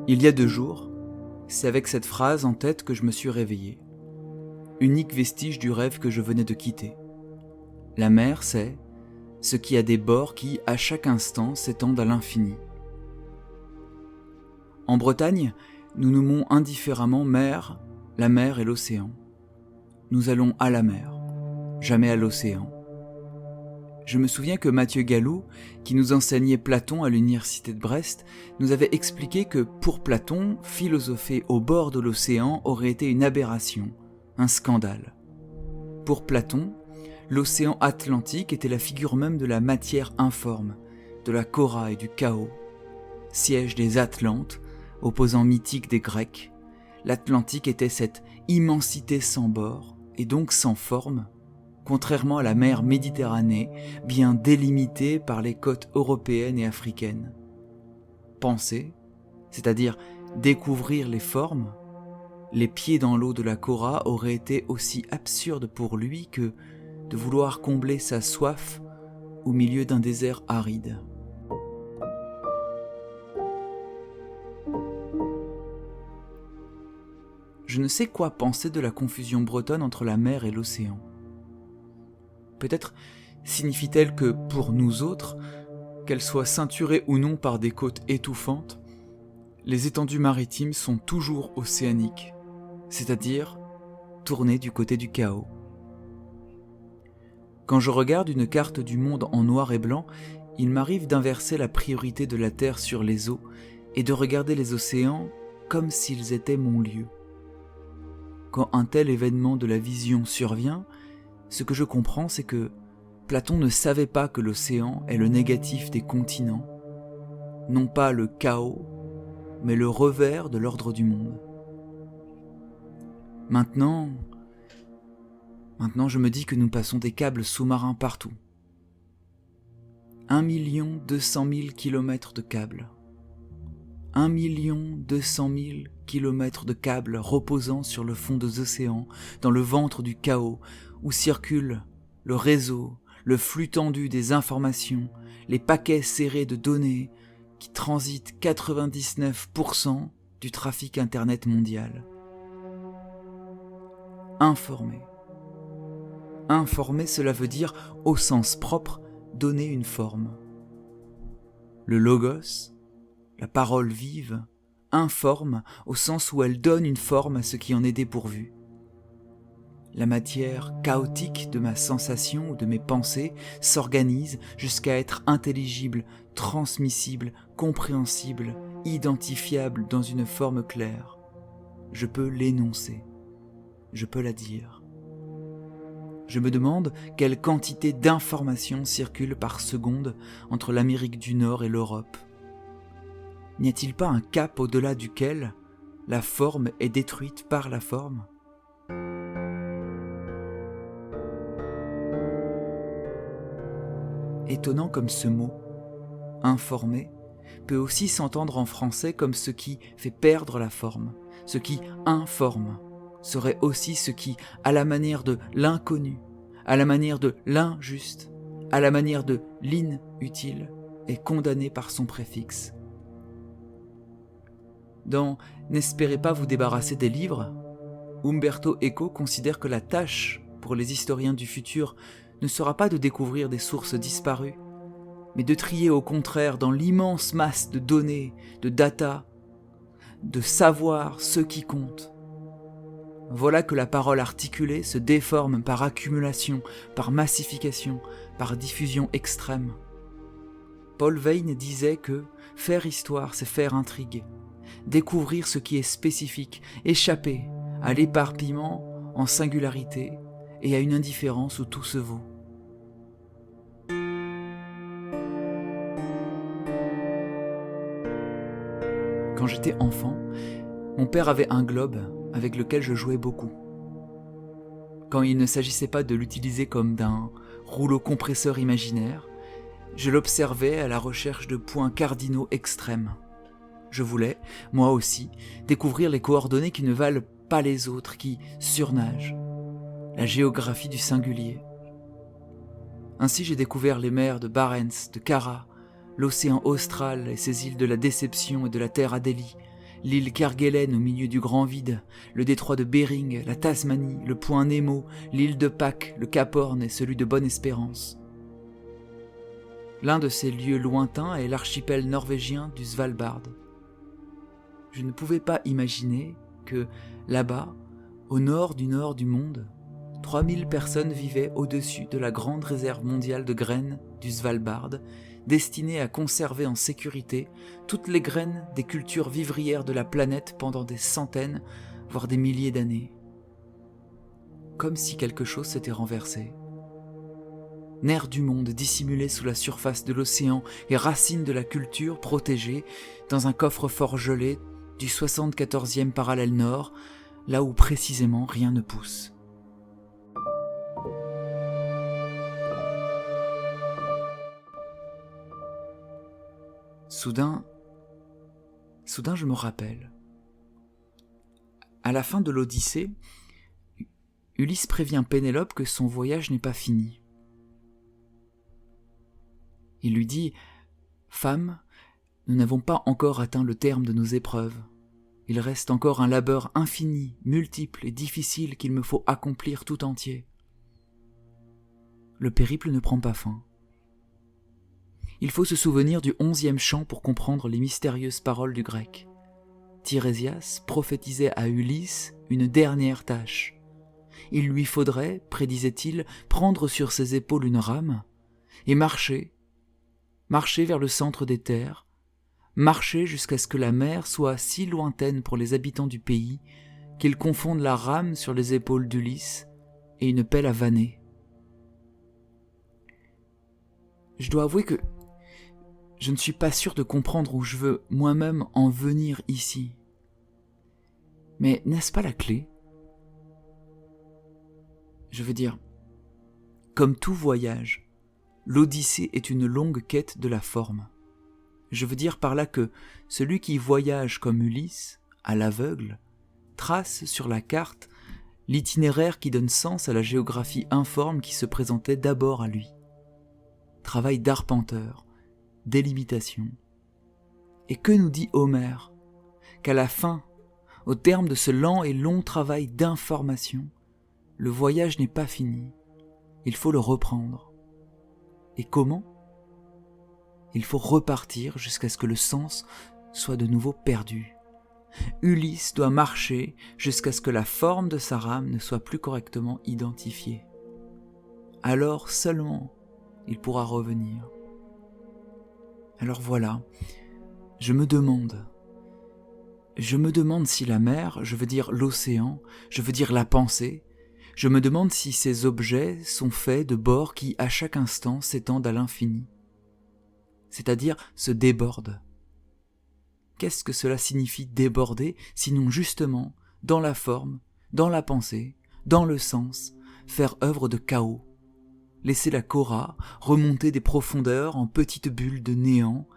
Il y a 2 jours, c'est avec cette phrase en tête que je me suis réveillé. Unique vestige du rêve que je venais de quitter. La mer, c'est ce qui a des bords qui, à chaque instant, s'étendent à l'infini. En Bretagne, nous nommons indifféremment mer, la mer et l'océan. Nous allons à la mer, jamais à l'océan. Je me souviens que Mathieu Gallo, qui nous enseignait Platon à l'université de Brest, nous avait expliqué que pour Platon, philosopher au bord de l'océan aurait été une aberration, un scandale. Pour Platon, l'océan Atlantique était la figure même de la matière informe, de la chora et du chaos. Siège des Atlantes, opposant mythique des Grecs, l'Atlantique était cette immensité sans bord, et donc sans forme, contrairement à la mer Méditerranée, bien délimitée par les côtes européennes et africaines. Penser, c'est-à-dire découvrir les formes, les pieds dans l'eau de la chora aurait été aussi absurde pour lui que de vouloir combler sa soif au milieu d'un désert aride. Je ne sais quoi penser de la confusion bretonne entre la mer et l'océan. Peut-être signifie-t-elle que, pour nous autres, qu'elles soient ceinturées ou non par des côtes étouffantes, les étendues maritimes sont toujours océaniques, c'est-à-dire tournées du côté du chaos. Quand je regarde une carte du monde en noir et blanc, il m'arrive d'inverser la priorité de la Terre sur les eaux et de regarder les océans comme s'ils étaient mon lieu. Quand un tel événement de la vision survient, ce que je comprends, c'est que Platon ne savait pas que l'océan est le négatif des continents, non pas le chaos, mais le revers de l'ordre du monde. Maintenant, je me dis que nous passons des câbles sous-marins partout. 1 200 000 kilomètres de câbles. 1 200 000 kilomètres de câbles reposant sur le fond des océans, dans le ventre du chaos, où circule le réseau, le flux tendu des informations, les paquets serrés de données qui transitent 99% du trafic Internet mondial. Informer. Informer, cela veut dire, au sens propre, donner une forme. Le logos, la parole vive, informe au sens où elle donne une forme à ce qui en est dépourvu. La matière chaotique de ma sensation ou de mes pensées s'organise jusqu'à être intelligible, transmissible, compréhensible, identifiable dans une forme claire. Je peux l'énoncer, je peux la dire. Je me demande quelle quantité d'informations circule par seconde entre l'Amérique du Nord et l'Europe. N'y a-t-il pas un cap au-delà duquel la forme est détruite par la forme ? Étonnant comme ce mot, informer, peut aussi s'entendre en français comme ce qui fait perdre la forme, ce qui informe, serait aussi ce qui, à la manière de l'inconnu, à la manière de l'injuste, à la manière de l'inutile, est condamné par son préfixe. Dans « N'espérez pas vous débarrasser des livres », Umberto Eco considère que la tâche pour les historiens du futur ne sera pas de découvrir des sources disparues, mais de trier au contraire dans l'immense masse de données, de data, de savoir ce qui compte. Voilà que la parole articulée se déforme par accumulation, par massification, par diffusion extrême. Paul Veyne disait que faire histoire, c'est faire intrigue, découvrir ce qui est spécifique, échapper à l'éparpillement en singularité et à une indifférence où tout se vaut. Quand j'étais enfant, mon père avait un globe avec lequel je jouais beaucoup. Quand il ne s'agissait pas de l'utiliser comme d'un rouleau compresseur imaginaire, je l'observais à la recherche de points cardinaux extrêmes. Je voulais, moi aussi, découvrir les coordonnées qui ne valent pas les autres, qui surnagent, la géographie du singulier. Ainsi j'ai découvert les mers de Barents, de Kara, l'océan austral et ses îles de la Déception et de la Terre Adélie, l'île Kerguelen au milieu du grand vide, le détroit de Bering, la Tasmanie, le point Nemo, l'île de Pâques, le Cap Horn et celui de Bonne-Espérance. L'un de ces lieux lointains est l'archipel norvégien du Svalbard. Je ne pouvais pas imaginer que, là-bas, au nord du monde, 3000 personnes vivaient au-dessus de la grande réserve mondiale de graines du Svalbard, destinée à conserver en sécurité toutes les graines des cultures vivrières de la planète pendant des centaines, voire des milliers d'années. Comme si quelque chose s'était renversé. Nerfs du monde dissimulés sous la surface de l'océan et racines de la culture protégées dans un coffre-fort gelé du 74e parallèle nord, là où précisément rien ne pousse. Soudain, je me rappelle. À la fin de l'Odyssée, Ulysse prévient Pénélope que son voyage n'est pas fini. Il lui dit « Femme, nous n'avons pas encore atteint le terme de nos épreuves. Il reste encore un labeur infini, multiple et difficile qu'il me faut accomplir tout entier. Le périple ne prend pas fin. Il faut se souvenir du 11e chant pour comprendre les mystérieuses paroles du grec. Tirésias prophétisait à Ulysse une dernière tâche. Il lui faudrait, prédisait-il, prendre sur ses épaules une rame et marcher vers le centre des terres, marcher jusqu'à ce que la mer soit si lointaine pour les habitants du pays qu'ils confondent la rame sur les épaules d'Ulysse et une pelle à vanner. Je dois avouer que je ne suis pas sûr de comprendre où je veux moi-même en venir ici. Mais n'est-ce pas la clé ? Je veux dire, comme tout voyage, l'Odyssée est une longue quête de la forme. Je veux dire par là que celui qui voyage comme Ulysse, à l'aveugle, trace sur la carte l'itinéraire qui donne sens à la géographie informe qui se présentait d'abord à lui. Travail d'arpenteur, délimitation. Et que nous dit Homère ? Qu'à la fin, au terme de ce lent et long travail d'information, le voyage n'est pas fini. Il faut le reprendre. Et comment ? Il faut repartir jusqu'à ce que le sens soit de nouveau perdu. Ulysse doit marcher jusqu'à ce que la forme de sa rame ne soit plus correctement identifiée. Alors seulement il pourra revenir. Alors voilà, je me demande si la mer, je veux dire l'océan, je veux dire la pensée, je me demande si ces objets sont faits de bords qui, à chaque instant, s'étendent à l'infini, c'est-à-dire se débordent. Qu'est-ce que cela signifie déborder, sinon justement, dans la forme, dans la pensée, dans le sens, faire œuvre de chaos, laisser la Cora remonter des profondeurs en petites bulles de néant,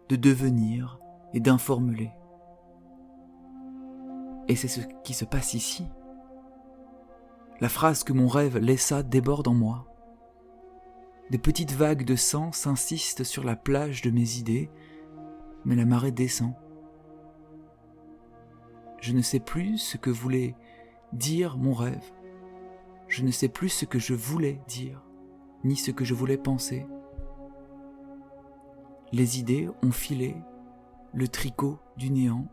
de devenir et d'informuler. Et c'est ce qui se passe ici. La phrase que mon rêve laissa déborde en moi. Des petites vagues de sang s'insistent sur la plage de mes idées, mais la marée descend. Je ne sais plus ce que voulait dire mon rêve. Je ne sais plus ce que je voulais dire, ni ce que je voulais penser. Les idées ont filé le tricot du néant,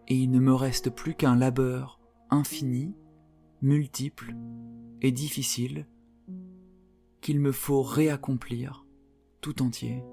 et il ne me reste plus qu'un labeur infini, multiple et difficile qu'il me faut réaccomplir tout entier.